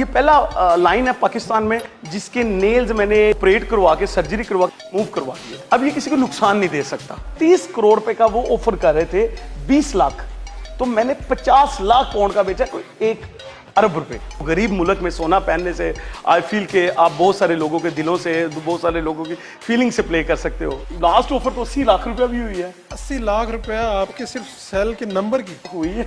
یہ پہلا لائن ہے پاکستان میں جس کے نیلز میں نے آپریٹ کروا کے سرجری کروا کے موو کروا دیے. اب یہ کسی کو نقصان نہیں دے سکتا. 30 کروڑ روپے کا وہ آفر کر رہے تھے, 20 لاکھ, تو میں نے 50 لاکھ پاؤنڈ کا بیچا, کوئی 1 ارب روپے. غریب ملک میں سونا پہننے سے آئی فیل کہ آپ بہت سارے لوگوں کے دلوں سے, بہت سارے لوگوں کی فیلنگ سے پلے کر سکتے ہو. لاسٹ آفر تو 80 لاکھ روپیہ بھی ہوئی ہے. 80 لاکھ روپیہ آپ کے صرف سیل کے نمبر کی ہوئی ہے.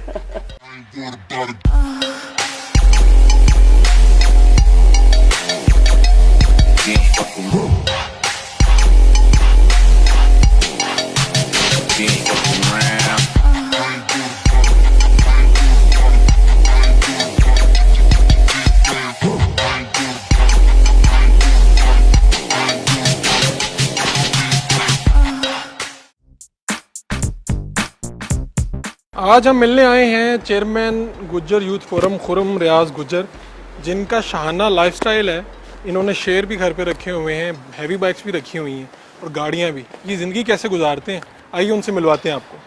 آج ہم ملنے آئے ہیں چیئرمین گجر یوتھ فورم خرم ریاض گجر, جن کا شاہانہ لائف سٹائل ہے. انہوں نے شیر بھی گھر پہ رکھے ہوئے ہیں, ہیوی بائکس بھی رکھی ہوئی ہیں اور گاڑیاں بھی. یہ زندگی کیسے گزارتے ہیں, آئیے ان سے ملواتے ہیں آپ کو.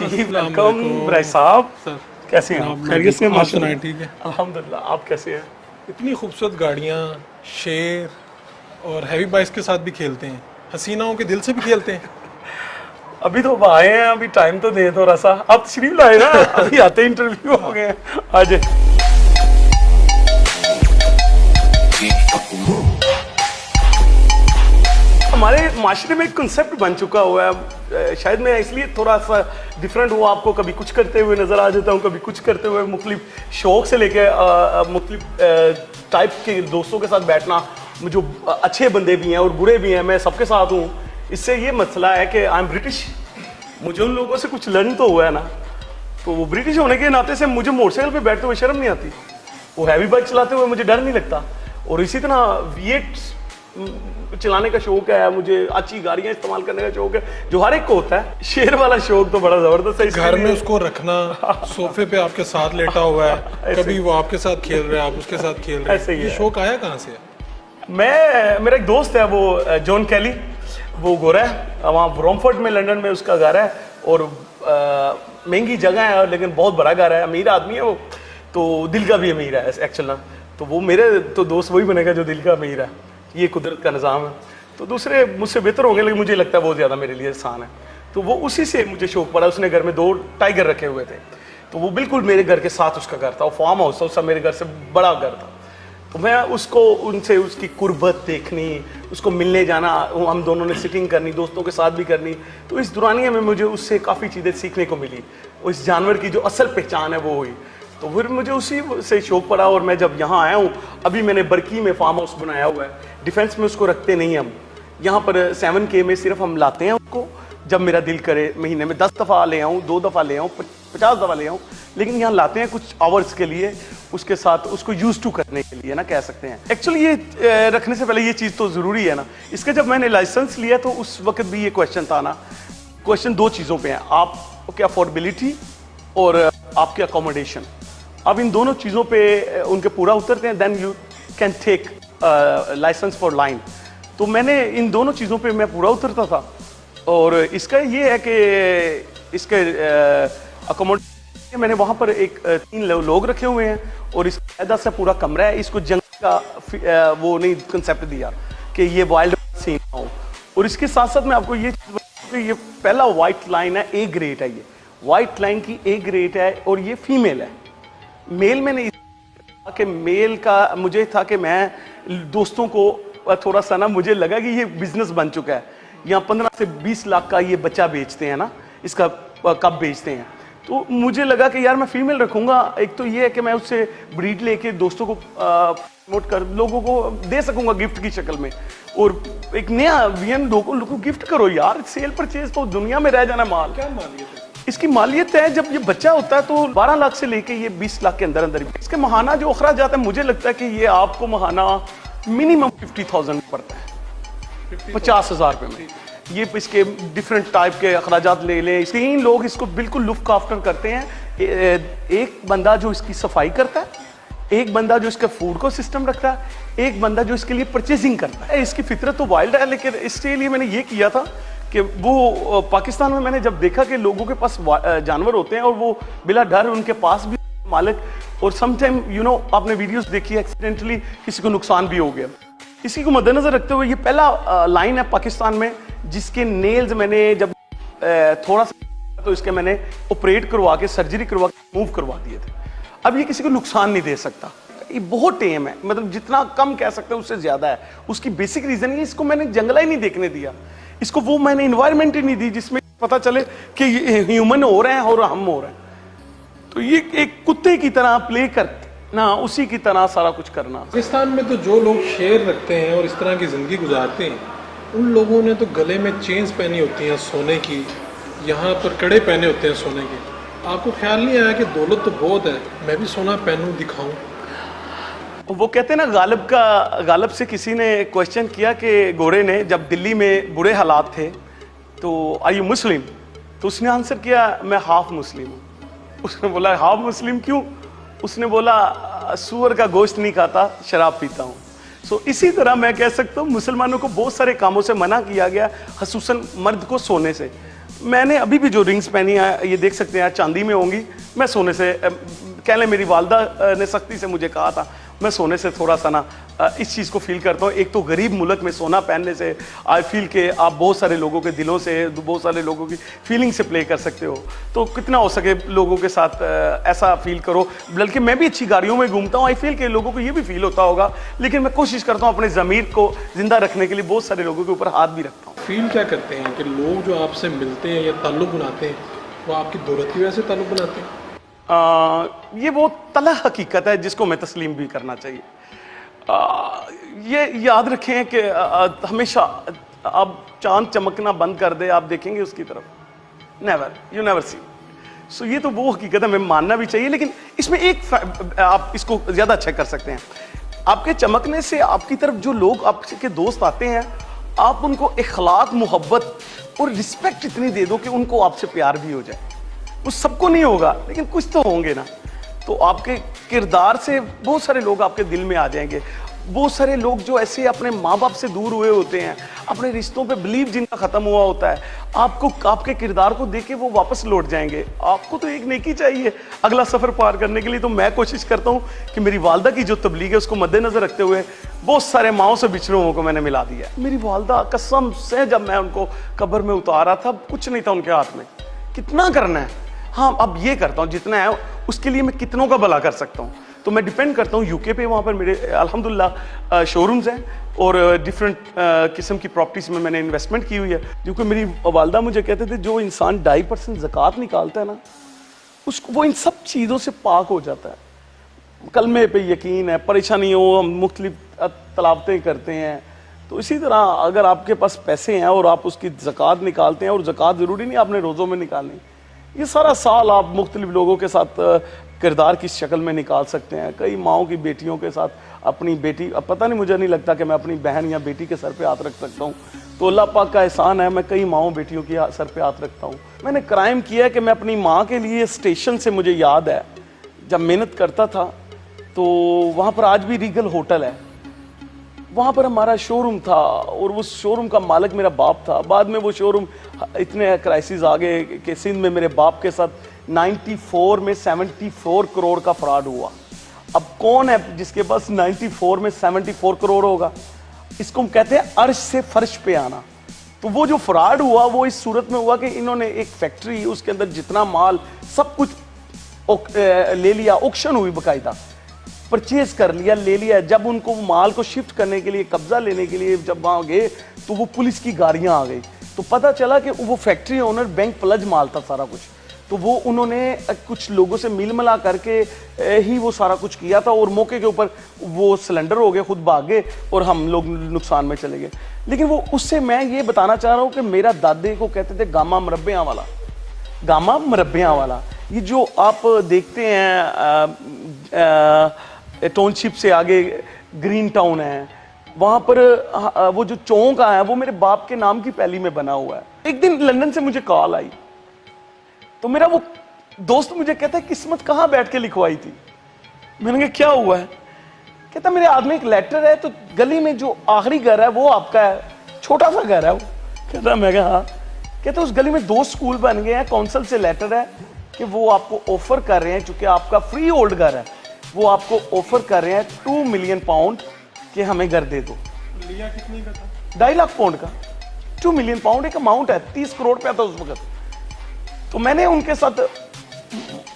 ویلکم برائے صاحب, سر کیسے ہیں آپ؟ خیریت سے؟ آپ سنائیں. ٹھیک ہے الحمدللہ. آپ کیسے ہیں؟ اتنی خوبصورت گاڑیاں, شیر اور ہیوی بائکس کے ساتھ بھی کھیلتے ہیں, حسیناؤں کے دل سے بھی کھیلتے ہیں. ابھی تو آئے ہیں, ابھی ٹائم تو دیں تھوڑا سا. آپ تشریف لائے نا, ابھی آتے انٹرویو ہو گئے ہیں. آج ہمارے معاشرے میں ایک کنسیپٹ بن چکا ہوا ہے, شاید میں اس لیے تھوڑا سا ڈفرینٹ ہوا آپ کو. کبھی کچھ کرتے ہوئے نظر آ جاتا ہوں, کبھی کچھ کرتے ہوئے. مختلف شوق سے لے کے مختلف ٹائپ کے دوستوں کے ساتھ بیٹھنا, جو اچھے بندے بھی ہیں اور برے بھی ہیں, میں سب کے ساتھ ہوں. اس سے یہ مسئلہ ہے کہ آئی ایم برٹش, مجھے ان لوگوں سے کچھ لرن تو ہوا ہے نا. تو وہ برٹش ہونے کے ناطے سے مجھے موٹر سائیکل پہ بیٹھتے ہوئے شرم نہیں آتی, وہ ہیوی بائک چلاتے ہوئے مجھے ڈر نہیں لگتا. اور اسی طرح V8 چلانے کا شوق ہے مجھے, اچھی گاڑیاں استعمال کرنے کا شوق ہے, جو ہر ایک کو ہوتا ہے. شیر والا شوق تو بڑا زبردست ہے. گھر میں اس کو رکھنا, صوفے پہ آپ کے ساتھ لیٹا ہوا ہے, کبھی وہ آپ کے ساتھ کھیل رہا ہے, آپ اس کے ساتھ کھیل رہے ہیں. یہ شوق آیا کہاں سے؟ میرا ایک دوست ہے وہ جون کیلی, وہ گورا ہے, وہاں برامفورڈ میں لنڈن میں اس کا گھر ہے. اور مہنگی جگہ ہے لیکن بہت بڑا گھر ہے, امیر آدمی ہے وہ, تو دل کا بھی امیر ہے ایکچولی. تو وہ میرے تو دوست وہی بنے گا جو دل کا امیر ہے. یہ قدرت کا نظام ہے. تو دوسرے مجھ سے بہتر ہوں گے لیکن مجھے لگتا ہے بہت زیادہ میرے لیے آسان ہے. تو وہ اسی سے مجھے شوق پڑا. اس نے گھر میں 2 ٹائیگر رکھے ہوئے تھے, تو وہ بالکل میرے گھر کے ساتھ اس کا گھر تھا. وہ فارم ہاؤس تھا, اس کا میرے گھر سے بڑا گھر تھا. تو میں اس کو ان سے اس کی قربت دیکھنی, اس کو ملنے جانا, ہم دونوں نے سٹنگ کرنی, دوستوں کے ساتھ بھی کرنی. تو اس دورانیہ میں مجھے اس سے کافی چیزیں سیکھنے کو ملی. اس جانور کی جو اصل پہچان ہے وہ ہوئی. تو پھر مجھے اسی سے شوق پڑا. اور میں جب یہاں آیا ہوں, ابھی میں نے برکی میں فارم ہاؤس بنایا ہوا ہے. ڈیفینس میں اس کو رکھتے نہیں ہم, یہاں پر 7K میں صرف ہم لاتے ہیں اس کو جب میرا دل کرے. مہینے میں 10 دفعہ لے آؤں, 2 دفعہ لے آؤں, 50 دفعہ لے آؤں, لیکن یہاں لاتے ہیں کچھ آورس کے لیے, اس کے ساتھ اس کو یوز ٹو کرنے کے لیے نا, کہہ سکتے ہیں. ایکچولی یہ رکھنے سے پہلے یہ چیز تو ضروری ہے نا. اس کا جب میں نے لائسنس لیا تو اس وقت بھی یہ کویشچن تھا نا. کویشچن 2 چیزوں پہ ہیں, آپ کی افورڈیبلٹی اور آپ کی اکوموڈیشن. اب ان دونوں چیزوں پہ ان کے پورا اترتے ہیں, then you can take licence for line. تو میں نے ان دونوں چیزوں پہ میں پورا اترتا تھا. اور اس کا یہ ہے کہ اس کے اکوموڈیشن میں نے وہاں پر 3 لوگ رکھے ہوئے ہیں, اور اس قاعدہ سے پورا کمرہ ہے. اس کو جنگ کا وہ نہیں کنسیپٹ دیا کہ یہ وائلڈ سین ہو. اور اس کے ساتھ ساتھ میں آپ کو یہ چیز بتاؤں کہ یہ پہلا وائٹ لائن ہے, A گریڈ ہے. یہ وائٹ لائن کی A گریڈ ہے اور یہ فیمیل ہے. میل میں نے کہ میل کا مجھے تھا کہ میں دوستوں کو تھوڑا سا نا, مجھے لگا کہ یہ بزنس بن چکا ہے. یہاں 15 سے 20 لاکھ کا یہ بچہ بیچتے ہیں نا, اس کا کب بیچتے ہیں. تو مجھے لگا کہ یار میں فیمیل رکھوں گا. ایک تو یہ ہے کہ میں اس سے بریڈ لے کے دوستوں کو پروموٹ کر لوگوں کو دے سکوں گا گفٹ کی شکل میں. اور ایک نیا وین لوگوں کو گفٹ کرو یار. سیل پرچیز تو دنیا میں رہ جانا مال. کیا مالیت ہے اس کی؟ مالیت ہے جب یہ بچہ ہوتا ہے تو 12 لاکھ سے لے کے یہ 20 لاکھ کے اندر اندر. اس کے ماہانہ جو اخراجات ہے مجھے لگتا ہے کہ یہ آپ کو ماہانہ منیمم 50,000 پڑتا ہے, 50,000 روپے میں. یہ اس کے ڈفرینٹ ٹائپ کے اخراجات لے لیں. 3 لوگ اس کو بالکل لک آفٹر کرتے ہیں. ایک بندہ جو اس کی صفائی کرتا ہے, ایک بندہ جو اس کے فوڈ کو سسٹم رکھتا ہے, ایک بندہ جو اس کے لیے پرچیزنگ کرتا ہے. اس کی فطرت تو وائلڈ ہے, لیکن اس کے لیے میں نے یہ کیا تھا کہ وہ پاکستان میں میں نے جب دیکھا کہ لوگوں کے پاس جانور ہوتے ہیں اور وہ بلا ڈر ان کے پاس بھی مالک اور سم ٹائم آپ نے ویڈیوز دیکھی ایکسیڈنٹلی کسی کو نقصان بھی ہو گیا. اسی کو مد نظر رکھتے ہوئے یہ پہلا لائن ہے پاکستان میں جس کے نیلز میں نے جب تھوڑا سا تو اس کے میں نے آپریٹ کروا کے سرجری کروا کے موو کروا دیے تھے. اب یہ کسی کو نقصان نہیں دے سکتا. یہ بہت ٹیم ہے, مطلب جتنا کم کہہ سکتے ہیں اس سے زیادہ ہے. اس کی بیسک ریزن یہ, اس کو میں نے جنگلہ ہی نہیں دیکھنے دیا, اس کو وہ میں نے انوائرمنٹ ہی نہیں دی جس میں پتا چلے کہ یہ ہیومن ہو رہے ہیں اور ہم ہو رہے ہیں. تو یہ ایک کتے کی طرح پلے کرنا, اسی کی طرح سارا کچھ کرنا. پاکستان میں تو جو لوگ شیر رکھتے ہیں اور اس طرح کی زندگی گزارتے ہیں ان لوگوں نے تو گلے میں چینز پہنی ہوتی ہیں سونے کی, یہاں پر کڑے پہنے ہوتے ہیں سونے کے. آپ کو خیال نہیں آیا کہ دولت تو بہت ہے, میں بھی سونا پہنوں دکھاؤں؟ وہ کہتے ہیں نا, غالب سے کسی نے کوشچن کیا کہ گورے نے جب دلی میں برے حالات تھے تو آر یو مسلم, تو اس نے آنسر کیا میں ہاف مسلم ہوں. اس نے بولا ہاف مسلم کیوں؟ اس نے بولا سور کا گوشت نہیں کھاتا, شراب پیتا ہوں. سو اسی طرح میں کہہ سکتا ہوں مسلمانوں کو بہت سارے کاموں سے منع کیا گیا, خصوصاً مرد کو سونے سے. میں نے ابھی بھی جو رنگز پہنی ہیں یہ دیکھ سکتے ہیں چاندی میں ہوں گی, میں سونے سے کہہ لیں میری والدہ نے سختی سے مجھے کہا تھا, میں سونے سے تھوڑا سا نا اس چیز کو فیل کرتا ہوں. ایک تو غریب ملک میں سونا پہننے سے آئی فیل کہ آپ بہت سارے لوگوں کے دلوں سے, بہت سارے لوگوں کی فیلنگ سے پلے کر سکتے ہو. تو کتنا ہو سکے لوگوں کے ساتھ ایسا فیل کرو. بلکہ میں بھی اچھی گاڑیوں میں گھومتا ہوں, آئی فیل کہ لوگوں کو یہ بھی فیل ہوتا ہوگا, لیکن میں کوشش کرتا ہوں اپنے ضمیر کو زندہ رکھنے کے لیے بہت سارے لوگوں کے اوپر ہاتھ بھی رکھتا ہوں. فیل کیا کرتے ہیں کہ لوگ جو آپ سے ملتے ہیں یا تعلق بناتے ہیں وہ آپ کی دولت کی وجہ سے تعلق بناتے ہیں؟ یہ وہ تلخ حقیقت ہے جس کو میں تسلیم بھی کرنا چاہیے. یہ یاد رکھیں کہ ہمیشہ آپ چاند چمکنا بند کر دے, آپ دیکھیں گے اس کی طرف, نیور, یو نیور سی. سو یہ تو وہ حقیقت ہے, میں ماننا بھی چاہیے. لیکن اس میں ایک آپ اس کو زیادہ اچھا کر سکتے ہیں. آپ کے چمکنے سے آپ کی طرف جو لوگ آپ کے دوست آتے ہیں, آپ ان کو اخلاق, محبت اور رسپیکٹ اتنی دے دو کہ ان کو آپ سے پیار بھی ہو جائے. وہ سب کو نہیں ہوگا لیکن کچھ تو ہوں گے نا. تو آپ کے کردار سے بہت سارے لوگ آپ کے دل میں آ جائیں گے. بہت سارے لوگ جو ایسے اپنے ماں باپ سے دور ہوئے ہوتے ہیں, اپنے رشتوں پہ بلیو جن کا ختم ہوا ہوتا ہے, آپ کے کردار کو دیکھ کے وہ واپس لوٹ جائیں گے. آپ کو تو ایک نیکی چاہیے اگلا سفر پار کرنے کے لیے. تو میں کوشش کرتا ہوں کہ میری والدہ کی جو تبلیغ ہے اس کو مد نظر رکھتے ہوئے بہت سارے ماؤں سے بچھڑے ہوئے کو میں نے ملا دیا. میری والدہ قسم سے جب میں ان کو قبر میں اتارا تھا کچھ نہیں تھا ان کے ہاتھ میں. کتنا کرنا ہے, ہاں اب یہ کرتا ہوں جتنا ہے, اس کے لیے میں کتنوں کا بھلا کر سکتا ہوں. تو میں ڈیپینڈ کرتا ہوں یو کے پہ, وہاں پر میرے الحمدللہ شو رومز ہیں اور ڈفرینٹ قسم کی پراپرٹیز میں نے انویسٹمنٹ کی ہوئی ہے. کیونکہ میری والدہ مجھے کہتے تھے جو انسان 2.5% زکوٰۃ نکالتا ہے نا, اس کو وہ ان سب چیزوں سے پاک ہو جاتا ہے. کلمے پہ یقین ہے, پریشانی ہو, ہم مختلف تلاوتیں کرتے ہیں. تو اسی طرح اگر آپ کے پاس پیسے ہیں اور آپ اس کی زکوٰۃ نکالتے ہیں, اور زکوٰۃ ضروری نہیں آپ نے روزوں میں نکالنی, یہ سارا سال آپ مختلف لوگوں کے ساتھ کردار کی شکل میں نکال سکتے ہیں. کئی ماؤں کی بیٹیوں کے ساتھ اپنی بیٹی, اب پتہ نہیں مجھے نہیں لگتا کہ میں اپنی بہن یا بیٹی کے سر پہ ہاتھ رکھ سکتا ہوں. تو اللہ پاک کا احسان ہے, میں کئی ماؤں بیٹیوں کی سر پہ ہاتھ رکھتا ہوں. میں نے کرائم کیا ہے کہ میں اپنی ماں کے لیے اسٹیشن سے, مجھے یاد ہے جب محنت کرتا تھا تو وہاں پر آج بھی ریگل ہوٹل ہے, وہاں پر ہمارا شو روم تھا اور اس شو روم کا مالک میرا باپ تھا. بعد میں وہ شو روم اتنے کرائسس آ گئے کہ سندھ میں میرے باپ کے ساتھ 94 میں 74 کروڑ کا فراڈ ہوا. اب کون ہے جس کے پاس 94 میں 74 کروڑ ہوگا؟ اس کو ہم کہتے ہیں عرش سے فرش پہ آنا. تو وہ جو فراڈ ہوا وہ اس صورت میں ہوا کہ انہوں نے ایک فیکٹری, اس کے اندر جتنا مال سب کچھ لے لیا, آکشن ہوئی باقاعدہ, پرچیز کر لیا, لے لیا. جب ان کو مال کو شفٹ کرنے کے لیے, قبضہ لینے کے لیے جب وہاں گئے تو وہ پولیس کی گاڑیاں آ گئی. تو پتہ چلا کہ وہ فیکٹری اونر بینک فلج مال تھا سارا کچھ. تو وہ انہوں نے کچھ لوگوں سے مل ملا کر کے ہی وہ سارا کچھ کیا تھا, اور موقع کے اوپر وہ سلنڈر ہو گئے, خود بھاگ گئے اور ہم لوگ نقصان میں چلے گئے. لیکن وہ اس سے میں یہ بتانا چاہ رہا ہوں کہ میرا دادے کو کہتے تھے گاما مربیاں والا, گاما مربیاں والا. یہ جو آپ دیکھتے ہیں ٹاؤن شپ سے آگے گرین ٹاؤن ہے, وہاں پر وہ جو چونک ہے وہ میرے باپ کے نام کی پہلی میں بنا ہوا ہے. ایک دن لندن سے مجھے کال آئی تو میرا وہ دوست مجھے کہتا ہے قسمت کہاں بیٹھ کے لکھوائی تھی. میں نے کہا کیا ہوا ہے؟ کہتا میرے آدمی ایک لیٹر ہے تو گلی میں جو آخری گھر ہے وہ آپ کا ہے, چھوٹا سا گھر ہے وہ. کہتا میں کہا ہاں. کہتا اس گلی میں 2 سکول بن گئے ہیں, کونسل سے لیٹر ہے کہ وہ آپ کو آفر کر رہے ہیں چونکہ آپ کا فری ہولڈ گھر ہے وہ آپ کو آفر کر رہے ہیں 2 ملین پاؤنڈ کہ ہمیں گھر دے دو. لیا کتنے کا تھا؟ 2.5 لاکھ پاؤنڈ کا. 2 ملین پاؤنڈ ایک اماؤنٹ ہے, 30 کروڑ پہ تھا اس وقت. تو میں نے ان کے ساتھ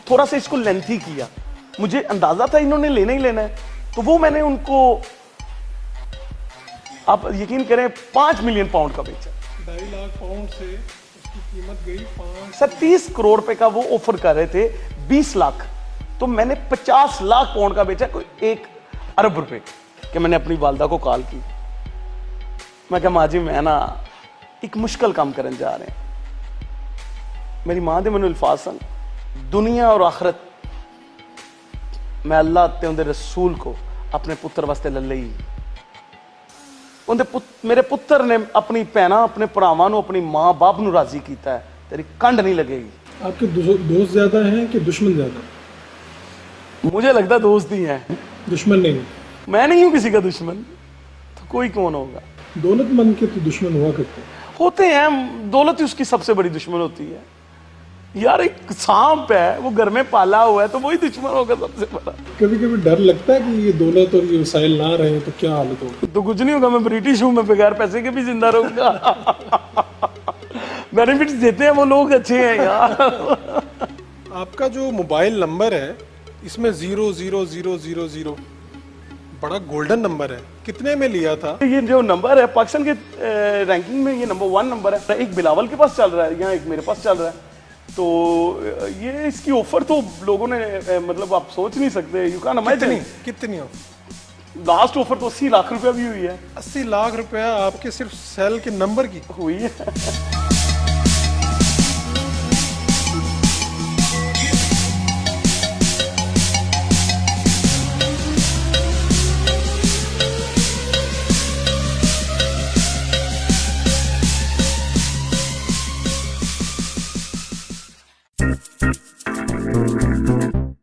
تھوڑا سا اس کو لینتھی کیا, مجھے اندازہ تھا انہوں نے لینا ہی لینا ہے, تو وہ میں نے ان کو آپ یقین کریں 5 ملین پاؤنڈ کا بیچا. 2.5 لاکھ پاؤنڈ سے اس کی قیمت گئی 5. سر 30 کروڑ پہ کا وہ آفر کر رہے تھے, 20 لاکھ, تو میں نے 50 لاکھ پاؤنڈ کا بیچا, کوئی 1 ارب روپے. کہ میں نے اپنی والدہ کو کال کی, میں کہا ماں جی میں نا ایک مشکل کام کرنے جا رہے ہیں. میری ماں دے مینوں الفاظ سن, دنیا اور آخرت میں اللہ تے اندے رسول کو اپنے پتر واسطے لے لئی. میرے پتر نے اپنی بہناں اپنے بھراواں نو اپنی ماں باپ نو راضی کیتا ہے, تیری کنڈ نہیں لگے گی. آپ کے دوست زیادہ ہیں کہ دشمن زیادہ؟ مجھے لگتا ہے دوست ہی ہیں, دشمن نہیں. میں نہیں ہوں کسی کا دشمن, تو کوئی کون ہوگا. دولت مند کے تو دشمن ہوا کرتے ہوتے ہیں, دولت ہی اس کی سب سے بڑی دشمن ہوتی ہے. یار ایک سانپ ہے, وہ گھر میں پالا ہوا ہے, تو وہی دشمن ہوگا سب سے بڑا. کبھی کبھی ڈر لگتا ہے کہ یہ دولت اور یہ وسائل نہ رہے تو کیا حالت ہوگی؟ تو کچھ نہیں ہوگا, میں برٹش ہوں, میں بغیر پیسے کے بھی زندہ رہوں گا. بینیفٹس دیتے ہیں وہ لوگ اچھے ہیں یار. آپ کا جو موبائل نمبر ہے اس میں 00000 بڑا گولڈن نمبر ہے, کتنے میں لیا تھا؟ یہ جو نمبر ہے پاکستان کے رینکنگ میں یہ نمبر 1 نمبر ہے. ایک بلاول کے پاس چل رہا ہے, یہاں ایک میرے پاس چل رہا ہے. تو یہ اس کی آفر تو لوگوں نے مطلب آپ سوچ نہیں سکتے. یو کین امیجن کتنی لاسٹ آفر تو 80 لاکھ روپیہ بھی ہوئی ہے. 80 لاکھ روپیہ آپ کے صرف سیل کے نمبر کی ہوئی ہے.